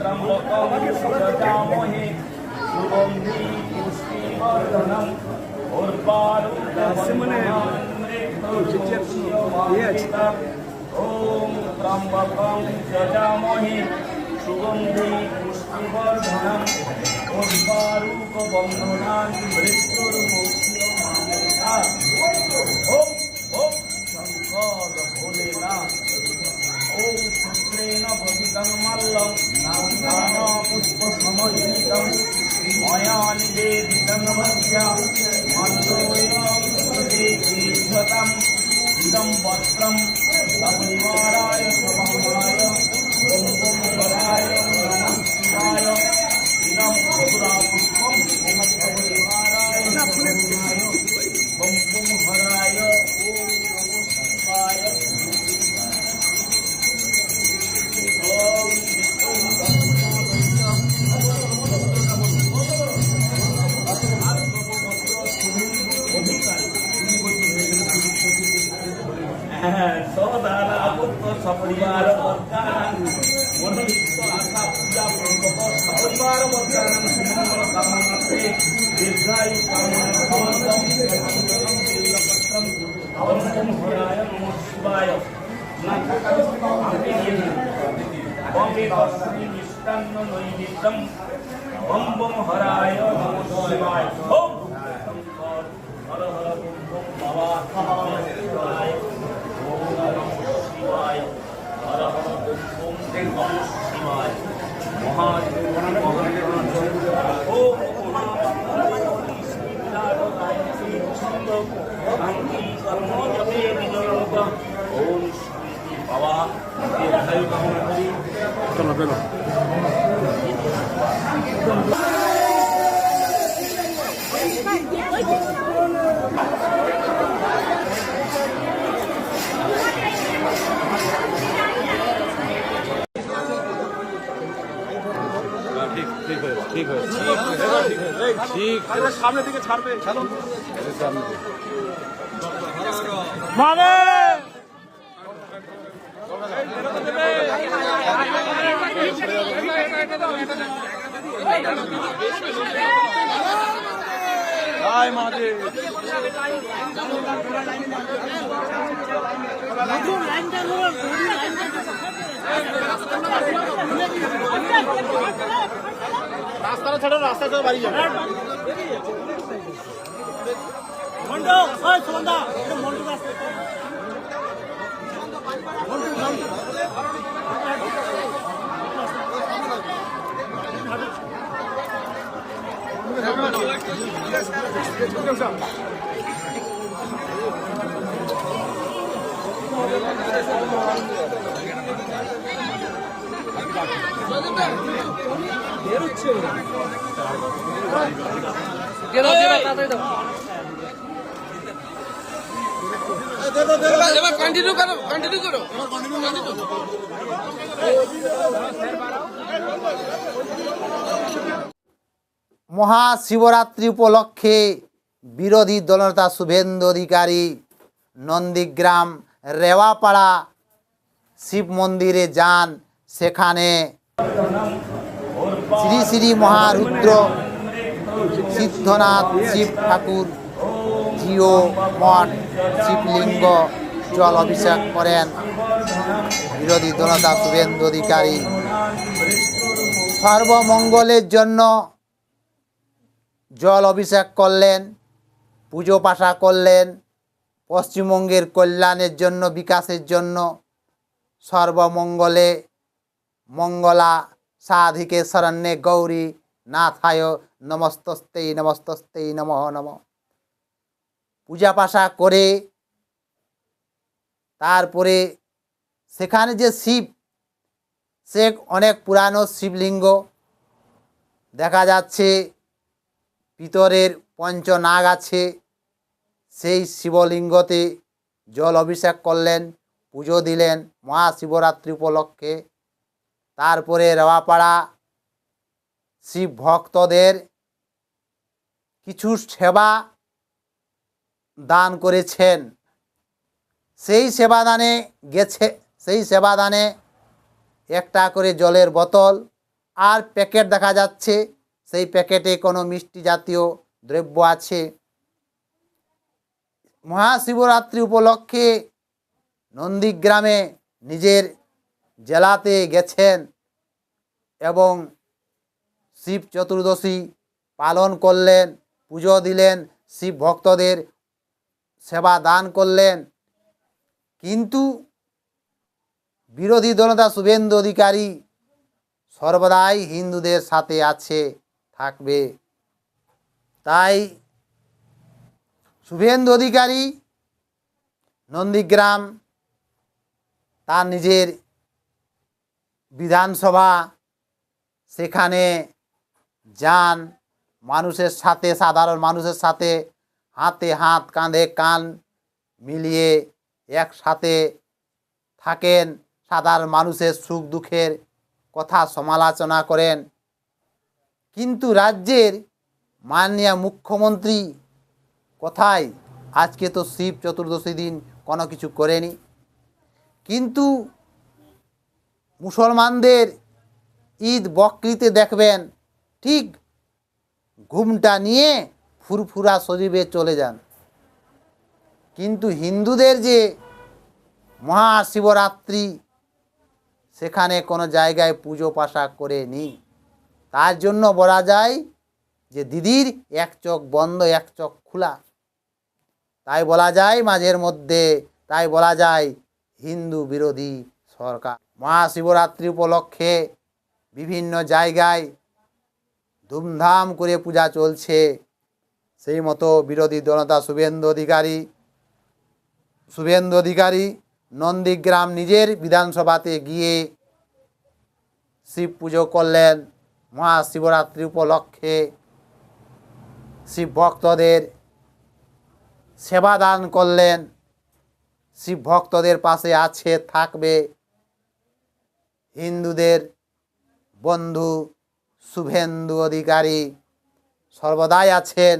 त्र्यंबकं यजामहे सुगंधि पुष्टिवर्धनम् उर्वारुकवन्दनं मृत्युंजयमामृतम् ॐ त्र्यंबकं यजामहे सुगंधि पुष्टिवर्धनम् उर्वारुकवन्दनं मृत्युंजयमामृतम् ओम ओम शंकर भोलेनाथ ओम शुक्रेण भवितं मल्लं नाना पुष्प समन्वितं मया निवेदितं मध्या मन्त्रोऽयं सुदेशीर्षतम् इदं वस्त्रं तपनिवाराय सममाय ओम ओम वराय नमः शिवाय इदं पुरापुष्पं समस्तपरिवाराय सममाय ओम ओम हराय ओम नमो शिवाय ओम सदाला पुत्र सपरिवार वर्गानां मोदविष्ट आशा पूजा पूर्वक सपरिवार वर्गानां सुमंगल कामनार्थे दीर्घायु कामना भवन्तु बिल्लपत्रम् अवसरं हराय नमः शिवाय बंगे श्री मिष्टान्न नैवेद्यम् बम बम हराय नमः शिवाय ओम शंकर हर हर बम बम बाबा नमः शिवाय ओम नमः शिवाय हर हर बम बम नमः शिवाय महादेव महादेव ओम महादेव श्री विराजताय श्री छंद शांति कर्म जपे विजयलोक ओम श्री बाबा दीर्घायु कामना करी चलो चलो ठीक है ठीक सामने दिखे ছাড়বে চলো সামনে মানে জয় মহাদেব রাস্তাটা ছেড়ে রাস্তা তো বাড়ি যাবে মন্ডো ওই সুমন্দা এটা মন্ডো রাস্তা कंटिन्यू करो कंटिन्यू करो মহাশিবরাত্রি উপলক্ষে বিরোধী দলনেতা শুভেন্দু অধিকারী নন্দীগ্রাম রেওয়াপাড়া শিব মন্দিরে যান। সেখানে শ্রী শ্রী মহারুদ্র সিদ্ধনাথ শিব ঠাকুর জিও মঠ শিবলিঙ্গ জল অভিষেক করেন বিরোধী দলনেতা শুভেন্দু অধিকারী। সর্বমঙ্গলের জন্য জল অভিষেক করলেন, পুজো পাশা করলেন, পশ্চিমবঙ্গের কল্যাণের জন্য, বিকাশের জন্য, সর্বমঙ্গলে মঙ্গলা সাধিকে শরণ্যে গৌরী নাথায় নমস্তস্তেই নমস্তস্তেই নমঃ নমঃ। পূজা পাশা করে তারপরে সেখানে যে শিব, সে অনেক পুরানো শিবলিঙ্গ দেখা যাচ্ছে, পিতরের পঞ্চনাগ আছে, সেই শিবলিঙ্গতে জল অভিষেক করলেন, পুজো দিলেন মহাশিবরাত্রি উপলক্ষে। তারপরে রেওয়াপাড়া শিব ভক্তদের কিছু সেবা দান করেছেন। সেই সেবাদানে গেছে, সেই সেবাদানে একটা করে জলের বোতল, আর প্যাকেট দেখা যাচ্ছে, সেই প্যাকেটে কোনো মিষ্টি জাতীয় দ্রব্য আছে। মহাশিবরাত্রি উপলক্ষে নন্দীগ্রামে নিজের জেলাতে গেছেন এবং শিব চতুর্দশী পালন করলেন, পুজো দিলেন, শিব ভক্তদের সেবা দান করলেন। কিন্তু বিরোধী দলনেতা শুভেন্দু অধিকারী সর্বদাই হিন্দুদের সাথে আছে, থাকবে। তাই শুভেন্দু অধিকারী নন্দীগ্রাম তার নিজের বিধানসভা, সেখানে যান, মানুষের সাথে, সাধারণ মানুষের সাথে হাতে হাত কাঁধে কান মিলিয়ে একসাথে থাকেন, সাধারণ মানুষের সুখ দুঃখের কথা সমালোচনা করেন। কিন্তু রাজ্যের মাননীয় মুখ্যমন্ত্রী কোথায়? আজকে তো শিব চতুর্দশী দিন কোনো কিছু করেনি। কিন্তু মুসলমানদের ঈদ বকরিতে দেখবেন ঠিক ঘুমটা নিয়ে ফুরফুরা শরীরে চলে যান। কিন্তু হিন্দুদের যে মহাশিবরাত্রি, সেখানে কোনো জায়গায় পুজো পাশা করেনি। তার জন্য বলা যায় যে দিদির এক চোখ বন্ধ এক চোখ খোলা। তাই বলা যায় মাঝের মধ্যে, তাই বলা যায় হিন্দু বিরোধী সরকার। মহাশিবরাত্রি উপলক্ষে বিভিন্ন জায়গায় ধুমধাম করে পূজা চলছে। সেই মতো বিরোধী দলনেতা শুভেন্দু অধিকারী নন্দীগ্রাম নিজের বিধানসভাতে গিয়ে শিব পুজো করলেন। মহাশিবরাত্রি উপলক্ষে শিব ভক্তদের সেবা দান করলেন, শিব ভক্তদের পাশে আছে, থাকবে। হিন্দুদের বন্ধু শুভেন্দু অধিকারী সর্বদাই আছেন।